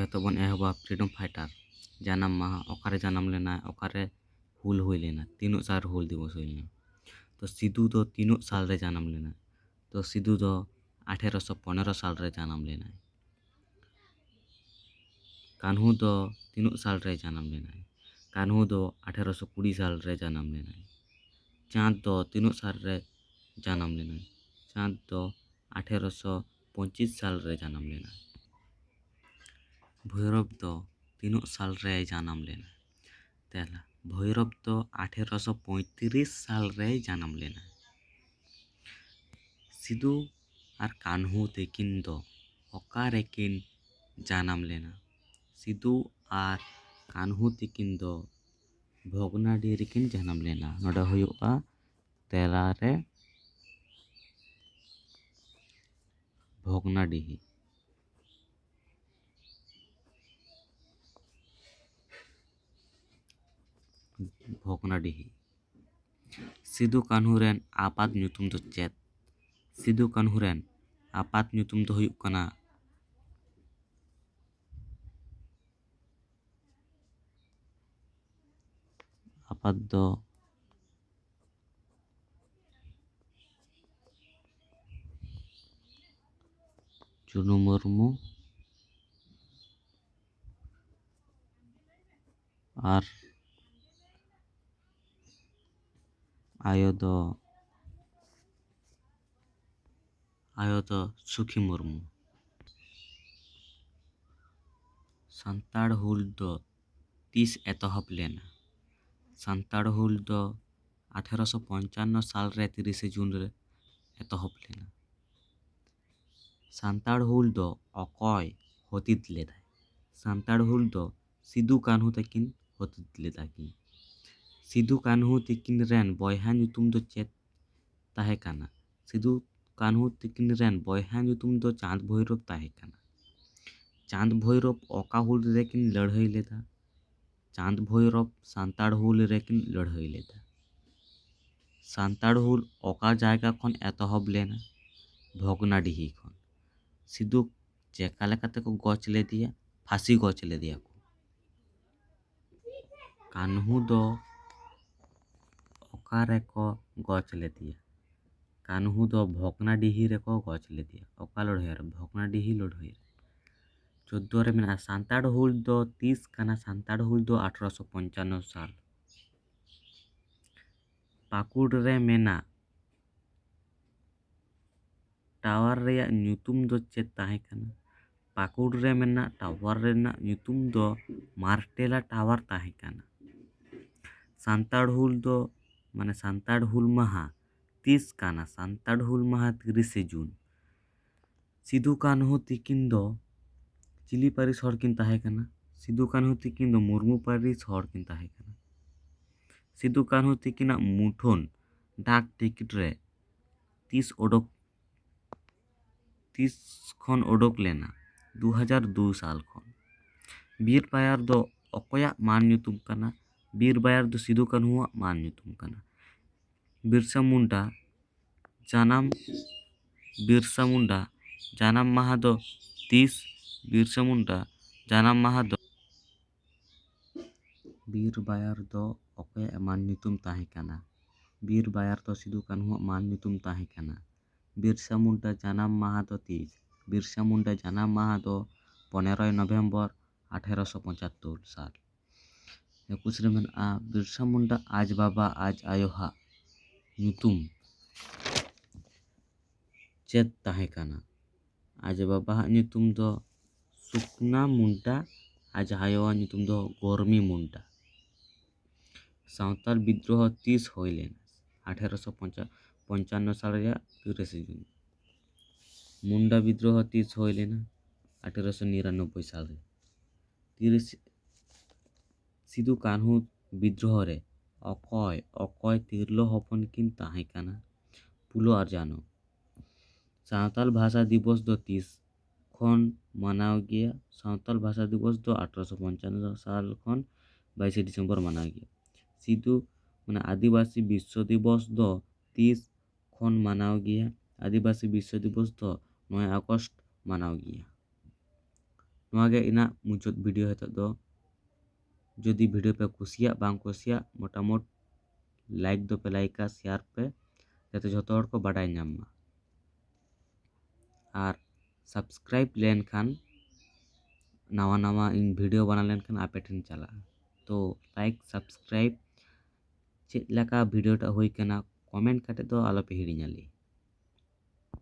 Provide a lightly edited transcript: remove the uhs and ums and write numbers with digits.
ᱦᱮᱛᱚ ᱵᱚᱱ ᱮᱦᱚᱵᱟ freedom fighter ᱡᱟᱱᱟᱢ ᱢᱟᱦᱟ ᱚᱠᱟᱨᱮ ᱡᱟᱱᱟᱢ ᱞᱮᱱᱟ, ᱚᱠᱟᱨᱮ ᱦᱩᱞ ᱦᱩᱭ ᱞᱮᱱᱟ, ᱛᱤᱱᱟᱹᱜ ᱥᱟᱞᱨᱮ ᱦᱩᱞ ᱫᱤᱵᱚᱥ ᱦᱩᱭ ᱞᱮᱱᱟ। ᱛᱚ ᱥᱤᱫᱩ ᱫᱚ ᱛᱤᱱᱟᱹᱜ ᱥᱟᱞᱨᱮ ᱡᱟᱱᱟᱢ ᱞᱮᱱᱟ? ᱛᱚ ᱥᱤᱫᱩ ᱫᱚ 1815 ᱥᱟᱞᱨᱮ ᱡᱟᱱᱟᱢ ᱞᱮᱱᱟᱭ। কানহু ᱫᱚ ᱛᱤᱱᱟᱹᱜ ᱥᱟᱞᱨᱮ ᱡᱟᱱᱟᱢ ᱞᱮᱱᱟᱭ? কানহু ᱫᱚ 1820 ᱥᱟᱞᱨᱮ ᱡᱟᱱᱟᱢ ᱞᱮᱱᱟᱭ। চাঁদ ᱫᱚ ᱛᱤᱱᱟᱹᱜ ᱥᱟᱞᱨᱮ ᱡᱟᱱᱟᱢ ᱞᱮᱱᱟᱭ? চাঁদ ᱫᱚ 1825 ᱥᱟᱞᱨᱮ ᱡᱟᱱᱟᱢ ᱞᱮᱱᱟᱭ। ভৈরব ᱫᱚ ᱛᱤᱱᱟᱹᱜ ᱥᱟᱞᱨᱮ ᱡᱟᱱᱟᱢ ᱞᱮᱱᱟ? তেলা ভৈরব ᱫᱚ 1835 সালরে জানাম লেনা। সিধু আর কানহু তাকিন দো অকারেকিন জানাম লেনা। সিধু আর কানহু তাকিন দো ভগনাডি রেকিন জানাম লেনা। নোডা হুᱭᱩᱜᱼᱟ তেলা রে ভগনাডিহি। ভগনাডিহি। সিধু কানহু রেন আপাত ᱧᱩᱛᱩᱢ ᱫᱚ ᱪᱮᱫ? সিধু কানহু রেন আপাত ᱧᱩᱛᱩᱢ ᱫᱚ ᱦᱩᱭᱩᱜ ᱠᱟᱱᱟ আপাত ᱫᱚ চুনু মুর্মু আর আয়ো ᱫᱚ ᱥᱩᱠᱷᱤ ᱢᱩᱨᱢᱩ। ᱥᱟᱱᱛᱟᱲ ᱦᱩᱞ ᱫᱚ ᱛᱤᱥ ᱮᱛᱚᱦᱚᱵ ᱞᱮᱱᱟ? ᱥᱟᱱᱛᱟᱲ ᱦᱩᱞ ᱫᱚ 1855 সালরে 30 জুন রে এতহব লেনা। সান্তাড় হুল ᱫᱚ ᱚᱠᱚᱭ ᱦᱚᱛᱤᱛ ᱞᱮᱫᱟᱭ? ᱥᱟᱱᱛᱟᱲ ᱦᱩᱞ ᱫᱚ ᱥᱤᱫᱩ ᱠᱟᱱᱦᱩ ᱛᱟᱹᱠᱤᱱ ᱦᱚᱛᱤᱛ ᱞᱮᱫᱟ ᱠᱤᱱ। ᱥᱤᱫᱩ ᱠᱟᱱᱦᱩ ᱛᱟᱹᱠᱤᱱ ᱨᱮᱱ ᱵᱚᱭᱦᱟ ᱧᱩᱛᱩᱢ ᱫᱚ ᱪᱮᱫ ᱛᱟᱦᱮᱸ ᱠᱟᱱᱟ? ᱥᱤᱫᱩ ᱠᱟᱱᱦᱩ ᱛᱟᱹᱠᱤᱱ ᱨᱮᱱ ᱵᱚᱭᱦᱟ ᱧᱩᱛᱩᱢ ᱫᱚ চাঁদ ভৈরব ᱛᱟᱦᱮᱸ ᱠᱟᱱᱟ। চাঁদ ভৈরব অকা হুল রেকিন লড়াই লেদা? চাঁদ ভৈরব সান্তাড় হুল রেকিন লড়াই লেদা। সান্তাড় হুল অকা জায়গা ᱠᱷᱚᱱ ᱮᱛᱚᱦᱚᱵ ᱞᱮᱱᱟ? ভগনাডিহি ᱠᱷᱚᱱ। ᱥᱤᱫᱩ ᱪᱮᱠᱟ ᱞᱮᱠᱟᱛᱮ ᱠᱚ ᱜᱚᱡ ᱞᱮᱫᱮᱭᱟ? ᱯᱷᱟᱸᱥি ᱜᱚᱡ ᱞᱮᱫᱮᱭᱟ ᱠᱚ। কানহু ᱫᱚ ᱚᱠᱟᱨᱮ ᱠᱚ ᱜᱚᱡ ᱞᱮᱫᱮᱭᱟ? কানহু ᱫᱚ ভগনাডিহি রেকো গজ লেদিয়া। অকা লড়াই রে? ভগনাডিহি লড়াই রে। 14 রে মেনা সান্তাড় হুল ᱫᱚ ᱛᱤᱥ ᱠᱟᱱᱟ? ᱥᱟᱱᱛᱟᱲ ᱦᱩᱞ ᱫᱚ 1855 সাল। ᱯᱟᱹᱠᱩᱲ ᱨᱮ ᱢᱮᱱᱟᱜ ᱴᱟᱣᱟᱨ ᱨᱮᱭᱟᱜ ᱧᱩᱛᱩᱢ ᱫᱚ ᱪᱮᱫ ᱛᱟᱦᱮᱸ ᱠᱟᱱᱟ? ᱯᱟᱹᱠᱩᱲ ᱨᱮ ᱢᱮᱱᱟᱜ ᱴᱟᱣᱟর ᱨᱮᱱᱟᱜ ᱧᱩᱛᱩᱢ ᱫᱚ ᱢᱟᱨᱴᱮᱞᱟ ᱴᱟᱣᱟর ᱛᱟᱦᱮᱸ ᱠᱟᱱᱟ। ᱥᱟᱱᱛᱟᱲ ᱦᱩᱞ ᱫᱚ ᱥᱟᱱᱛᱟᱲ ᱦᱩᱞ ᱢᱟᱦᱟ ᱛᱤᱥ ᱠᱟᱱᱟ? ᱥᱟᱱᱛᱟᱲ ᱦᱩᱞ ᱢᱟᱦᱟ 30 ᱡᱩᱱ। ᱥᱤᱫᱩ ᱠᱟᱱᱦᱩ ᱛᱟᱹᱠᱤᱱ ᱫᱚ চিলি পারিস হড় কিন তাহে কানা? সিধু কানহু তাকিন ᱫᱚ মুর্মু পারিস হড় কিন তাহে কানা। সিধু কানহু তাকিনাᱜ মুঠোন ডাক টিকিট রে ᱛᱤᱥ ᱠᱷᱚᱱ ᱚᱰᱚᱠ ᱞᱮᱱᱟ? 2002 ᱥᱟᱞ ᱠᱷᱚᱱ। ᱵᱤᱨ ᱵᱟᱭᱟᱨ ᱫᱚ ᱚᱠᱚᱭᱟᱜ ᱢᱟᱹᱱ ᱧᱩᱛᱩᱢ ᱠᱟᱱᱟ? ᱵᱤᱨ ᱵᱟᱭᱟᱨ ᱫᱚ ᱥᱤᱫᱩ ᱠᱟᱱᱦᱩᱣᱟᱜ ᱢᱟᱹᱱ ᱧᱩᱛᱩᱢ ᱠᱟᱱᱟ। ᱵᱤᱨᱥᱟ ᱢᱩᱱᱰᱟ ᱡᱟᱱᱟᱢ ᱢᱟᱦᱟ ᱫᱚ ᱛᱤᱥ? ᱵᱤᱨᱥᱟ ᱢᱩᱱᱰᱟ ᱡᱟᱱᱟᱢ ᱢᱟᱦᱟ ᱫᱚ ᱵᱤᱨ ᱵᱟᱭᱟᱨ ᱫᱚ ᱚᱠᱚᱭᱟᱜ ᱢᱟᱹᱱ ᱧᱩᱛᱩᱢ ᱛᱟᱦᱮᱸ ᱠᱟᱱᱟ? ᱵᱤᱨ ᱵᱟᱭᱟᱨ ᱫᱚ ᱥᱤᱫᱩ ᱠᱟᱱᱦᱩᱣᱟᱜ ᱢᱟᱹᱱ ᱧᱩᱛᱩᱢ ᱛᱟᱦᱮᱸ ᱠᱟᱱᱟ। ᱵᱤᱨᱥᱟ ᱢᱩᱱᱰᱟ ᱡᱟᱱᱟᱢ ᱢᱟᱦᱟ ᱫᱚ ᱛᱤᱥ? ᱵᱤᱨᱥᱟ ᱢᱩᱱᱰᱟ ᱡᱟᱱᱟᱢ ᱢᱟᱦᱟ ᱫᱚ 15 ᱱᱚভᱮম্ᱵᱚর 1875 সাল। 21 রে ᱢᱮᱱᱟᱜᱼᱟ ᱵᱤᱨᱥᱟ ᱢᱩᱱᱰᱟ ᱟᱡ ᱵᱟᱵᱟ ᱟᱡ ᱟᱭᱳᱣᱟᱜ ᱧᱩᱛᱩᱢ ᱪᱮᱫ ᱛᱟᱦᱮᱸ ᱠᱟᱱᱟ? ᱟᱡ ᱵᱟᱵᱟᱣᱟᱜ ᱧᱩᱛᱩᱢ ᱫᱚ ᱥᱩᱠᱱᱟ ᱢᱩᱱᱰᱟ, ᱟᱡ ᱟᱭᱳᱣᱟᱜ ᱧᱩᱛᱩᱢ ᱫᱚ ᱜᱚᱨᱢᱤ ᱢᱩᱱᱰᱟ। ᱥᱟᱶᱛᱟᱞ ᱵᱤᱫᱽᱫᱨᱳᱦᱚ ᱛᱤᱥ ᱦᱩᱭ ᱞᱮᱱᱟ? 1855 সাল ᱨᱮᱭᱟᱜ 30 ᱡᱩᱱ। মুন্ডা বিদ্রোহ ᱛᱤᱥ ᱦᱩᱭ ᱞᱮᱱᱟ? 1899 সাল রে। সিধু কানহু বিদ্রোহ রে অকয় তিরলো হপন কিন তাহে কানা? ফুলো আর জানো। সাঁওতাল ভাষা দিবস ᱫᱚ ᱛᱤᱥ ᱠᱷᱚᱱ ᱢᱟᱱᱟᱣ ᱜᱮᱭᱟ? সাঁওতাল ভাষা দিবস ᱫᱚ 1855 সাল ᱠᱷᱚᱱ 22 ডিসেম্বর ᱢᱟᱱᱟᱣ ᱜᱮᱭᱟ। সিধু আদিবাসী বিশ্ব দিবস ᱫᱚ ᱛᱤᱥ ᱠᱷᱚᱱ ᱢᱟᱱᱟᱣ ᱜᱮᱭᱟ? আদিবাসী বিশ্ব দিবস ᱫᱚ 9 আগস্ট ᱢᱟᱱᱟᱣ ᱜᱮᱭᱟ। ᱱᱚᱣᱟ ᱜᱮ ᱤᱧᱟᱹᱜ ᱢᱩᱪᱟᱹᱫ ᱵᱷᱤᱰᱤᱭᱳ ᱱᱤᱛᱚᱜ ᱫᱚ ᱡᱩᱫᱤ ᱵᱷᱤᱰᱤᱭᱳ ᱯᱮ ᱠᱩᱥᱤᱭᱟᱜ ᱵᱟᱝ ᱠᱩᱥᱤᱭᱟᱜ ᱢᱚᱴᱟᱢᱩᱴ ᱞᱟᱭᱤᱠ ᱫᱚᱯᱮ ᱞᱟᱭᱤᱠᱟ ᱥᱮᱭᱟᱨ ᱯᱮ ᱡᱟᱛᱮ ᱡᱷᱚᱛᱚ ᱦᱚᱲ ᱠᱚ ᱵᱟᱰᱟᱭ ᱧᱟᱢ ᱢᱟ ᱟᱨ ᱥᱟᱵᱥᱠᱨᱟᱭᱤᱵ ᱞᱮᱱᱠᱷᱟᱱ ᱱᱟᱣᱟ ᱱᱟᱣᱟ ᱤᱧ ᱵᱷᱤᱰᱤᱭᱳ ᱵᱟᱱᱟᱣ ᱞᱮᱱᱠᱷᱟᱱ ᱟᱯᱮ ᱴᱷᱮᱱ ᱪᱟᱞᱟᱜᱼᱟ ᱛᱚ ᱞᱟᱭᱤᱠ ᱥᱟᱵᱥᱠᱨᱟᱭᱤᱵ ᱪᱮᱫ ᱞᱮᱠᱟ ᱵᱷᱤᱰᱤᱭᱳ ᱴᱟᱜ ᱦᱩᱭ ᱟᱠᱟᱱᱟ ᱠᱚᱢᱮᱱᱴ ᱠᱟᱛᱮ ᱫᱚ ᱟᱞᱚᱯᱮ ᱦᱤᱲᱤᱧᱟ ᱞᱤᱧ